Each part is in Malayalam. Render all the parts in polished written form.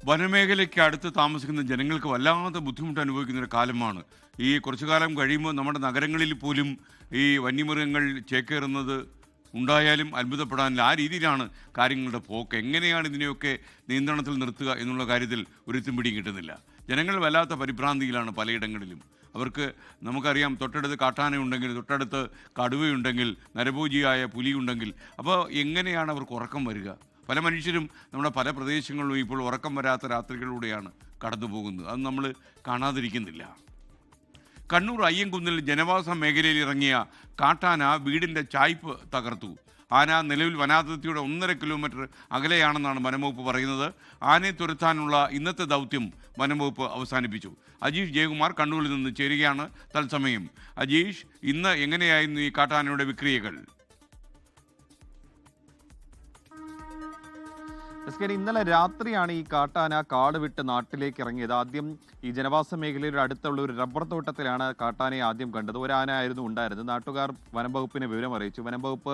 വനമേഖലയ്ക്ക് അടുത്ത് താമസിക്കുന്ന ജനങ്ങൾക്ക് വല്ലാതെ ബുദ്ധിമുട്ട് അനുഭവിക്കുന്ന ഒരു കാലമാണ്. ഈ കുറച്ചു കാലം കഴിയുമ്പോൾ നമ്മുടെ നഗരങ്ങളിൽ പോലും ഈ വന്യമൃഗങ്ങൾ ചേക്കേറുന്നത് ഉണ്ടായാലും അത്ഭുതപ്പെടാനില്ല. ആ രീതിയിലാണ് കാര്യങ്ങളുടെ പോക്ക്. എങ്ങനെയാണ് ഇതിനെയൊക്കെ നിയന്ത്രണത്തിൽ നിർത്തുക എന്നുള്ള കാര്യത്തിൽ ഒരിത്തും പിടിയും കിട്ടുന്നില്ല. ജനങ്ങൾ വല്ലാത്ത പരിഭ്രാന്തിയിലാണ് പലയിടങ്ങളിലും. അവർക്ക് നമുക്കറിയാം, തൊട്ടടുത്ത് കാട്ടാനയുണ്ടെങ്കിൽ, തൊട്ടടുത്ത് കടുവയുണ്ടെങ്കിൽ, നരഭോജിയായ പുലിയുണ്ടെങ്കിൽ, അപ്പോൾ എങ്ങനെയാണ് അവർക്ക് ഉറക്കം വരിക? പല മനുഷ്യരും നമ്മുടെ പല പ്രദേശങ്ങളിലും ഇപ്പോൾ ഉറക്കം വരാത്ത രാത്രികളിലൂടെയാണ് കടന്നു പോകുന്നത്. അത് നമ്മൾ കാണാതിരിക്കുന്നില്ല. കണ്ണൂർ അയ്യൻകുന്നിൽ ജനവാസ മേഖലയിൽ ഇറങ്ങിയ കാട്ടാന വീടിൻ്റെ ചായ്പ് തകർത്തു. ആന നിലവിൽ വനാതിർത്തിയുടെ 1.5 കിലോമീറ്റർ അകലെയാണെന്നാണ് വനംവകുപ്പ് പറയുന്നത്. ആനയെ തുരത്താനുള്ള ഇന്നത്തെ ദൗത്യം വനംവകുപ്പ് അവസാനിപ്പിച്ചു. അജീഷ് ജയകുമാർ കണ്ണൂരിൽ നിന്ന് ചേരുകയാണ് തത്സമയം. അജീഷ്, ഇന്ന് എങ്ങനെയായിരുന്നു ഈ കാട്ടാനയുടെ വിക്രിയകൾ? ഇന്നലെ രാത്രിയാണ് ഈ കാട്ടാന കാട് വിട്ട് നാട്ടിലേക്ക് ഇറങ്ങിയത്. ആദ്യം ഈ ജനവാസ മേഖലയുടെ അടുത്തുള്ള ഒരു റബ്ബർ തോട്ടത്തിലാണ് കാട്ടാനയെ ആദ്യം കണ്ടത്. ഒരാന ആയിരുന്നു ഉണ്ടായിരുന്നത്. നാട്ടുകാർ വനംവകുപ്പിനെ വിവരം അറിയിച്ചു. വനംവകുപ്പ്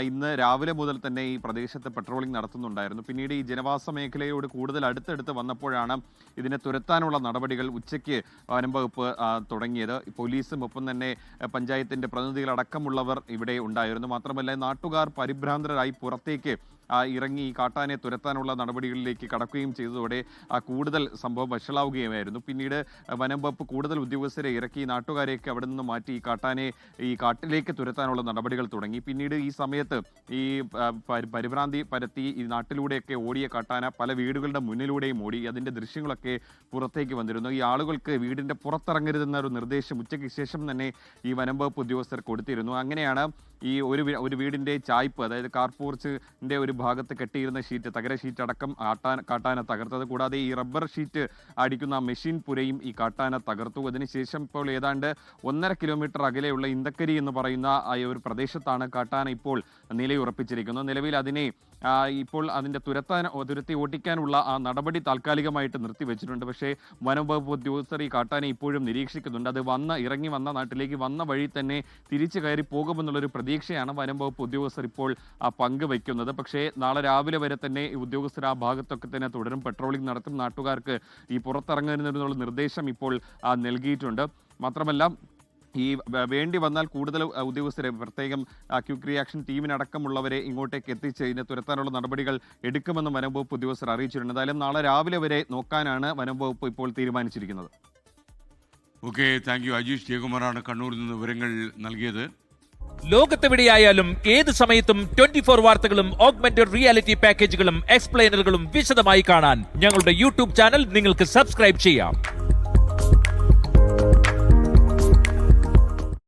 ഇന്ന് രാവിലെ മുതൽ തന്നെ ഈ പ്രദേശത്ത് പെട്രോളിംഗ് നടത്തുന്നുണ്ടായിരുന്നു. പിന്നീട് ഈ ജനവാസ മേഖലയോട് കൂടുതൽ അടുത്തടുത്ത് വന്നപ്പോഴാണ് ഇതിനെ തുരത്താനുള്ള നടപടികൾ ഉച്ചയ്ക്ക് വനംവകുപ്പ് തുടങ്ങിയത്. പോലീസും ഒപ്പം തന്നെ പഞ്ചായത്തിന്റെ പ്രതിനിധികളടക്കമുള്ളവർ ഇവിടെ ഉണ്ടായിരുന്നു. മാത്രമല്ല, നാട്ടുകാർ പരിഭ്രാന്തരായി പുറത്തേക്ക് ഇറങ്ങി ഈ കാട്ടാനെ തുരത്താനുള്ള നടപടികളിലേക്ക് കടക്കുകയും ചെയ്തതോടെ കൂടുതൽ സംഭവം വഷളാവുകയുമായിരുന്നു. പിന്നീട് വനം വകുപ്പ് കൂടുതൽ ഉദ്യോഗസ്ഥരെ ഇറക്കി നാട്ടുകാരെയൊക്കെ അവിടെ നിന്ന് മാറ്റി ഈ കാട്ടിലേക്ക് തുരത്താനുള്ള നടപടികൾ തുടങ്ങി. പിന്നീട് ഈ സമയത്ത് ഈ പരിഭ്രാന്തി പരത്തി ഈ നാട്ടിലൂടെയൊക്കെ ഓടിയ കാട്ടാന പല വീടുകളുടെ മുന്നിലൂടെയും ഓടി. അതിൻ്റെ ദൃശ്യങ്ങളൊക്കെ പുറത്തേക്ക് വന്നിരുന്നു. ഈ ആളുകൾക്ക് വീടിൻ്റെ പുറത്തിറങ്ങരുതെന്ന ഒരു നിർദ്ദേശം ഉച്ചയ്ക്ക് ശേഷം തന്നെ ഈ വനം വകുപ്പ് ഉദ്യോഗസ്ഥർ കൊടുത്തിരുന്നു. അങ്ങനെയാണ് ഈ ഒരു വീടിൻ്റെ ചായ്പ്, അതായത് കാർപോർച്ചിൻ്റെ ഒരു ഭാഗത്ത് കെട്ടിയിരുന്ന ഷീറ്റ്, തകര ഷീറ്റ് അടക്കം കാട്ടാന തകർത്തത്. കൂടാതെ ഈ റബ്ബർ ഷീറ്റ് അടിക്കുന്ന മെഷീൻ പുരയും ഈ കാട്ടാന തകർത്തു. അതിനുശേഷം ഇപ്പോൾ ഏതാണ്ട് 1.5 കിലോമീറ്റർ അകലെയുള്ള ഇന്ദക്കരി എന്ന് പറയുന്ന ഒരു പ്രദേശത്താണ് കാട്ടാന ഇപ്പോൾ നിലയുറപ്പിച്ചിരിക്കുന്നത്. നിലവിൽ അതിനെ ഇപ്പോൾ അതിൻ്റെ തുരത്തി ഓട്ടിക്കാനുള്ള ആ നടപടി താൽക്കാലികമായിട്ട് നിർത്തിവെച്ചിട്ടുണ്ട്. പക്ഷേ വനം വകുപ്പ് ഉദ്യോഗസ്ഥർ ഈ കാട്ടാനെ ഇപ്പോഴും നിരീക്ഷിക്കുന്നുണ്ട്. അത് ഇറങ്ങി വന്ന നാട്ടിലേക്ക് വന്ന വഴി തന്നെ തിരിച്ചു കയറി പോകുമെന്നുള്ളൊരു പ്രതീക്ഷയാണ് വനം വകുപ്പ് ഉദ്യോഗസ്ഥർ ഇപ്പോൾ പങ്കുവയ്ക്കുന്നത്. പക്ഷേ നാളെ രാവിലെ വരെ തന്നെ ഈ ഉദ്യോഗസ്ഥർ ആ ഭാഗത്തൊക്കെ തന്നെ തുടരും, പെട്രോളിംഗ് നടത്തും. നാട്ടുകാർക്ക് ഈ പുറത്തിറങ്ങുന്നതിനുള്ള നിർദ്ദേശം ഇപ്പോൾ നൽകിയിട്ടുണ്ട്. മാത്രമല്ല, ഈ വേണ്ടി വന്നാൽ കൂടുതൽ ഉദ്യോഗസ്ഥരെ, പ്രത്യേകം ക്വിക്ക് റിയാക്ഷൻ ടീമിനടക്കമുള്ളവരെ ഇങ്ങോട്ടേക്ക് എത്തിച്ച് ഇതിനെ തുരത്താനുള്ള നടപടികൾ എടുക്കുമെന്ന് വനം വകുപ്പ് ഉദ്യോഗസ്ഥർ അറിയിച്ചിട്ടുണ്ട്. എന്തായാലും നാളെ രാവിലെ വരെ നോക്കാനാണ് വനം വകുപ്പ് ഇപ്പോൾ തീരുമാനിച്ചിരിക്കുന്നത്. Okay, thank you. അജീഷ് ജയകുമാറാണ് കണ്ണൂരിൽ നിന്ന് വിവരങ്ങൾ നൽകിയത്. ലോകത്തെവിടെയായാലും ഏത് സമയത്തും 24 വാർത്തകളും ഓഗ്മെന്റഡ് റിയാലിറ്റി പാക്കേജുകളും എക്സ്പ്ലെയിനറുകളും വിശദമായി കാണാൻ ഞങ്ങളുടെ യൂട്യൂബ് ചാനൽ നിങ്ങൾക്ക് സബ്സ്ക്രൈബ് ചെയ്യാം.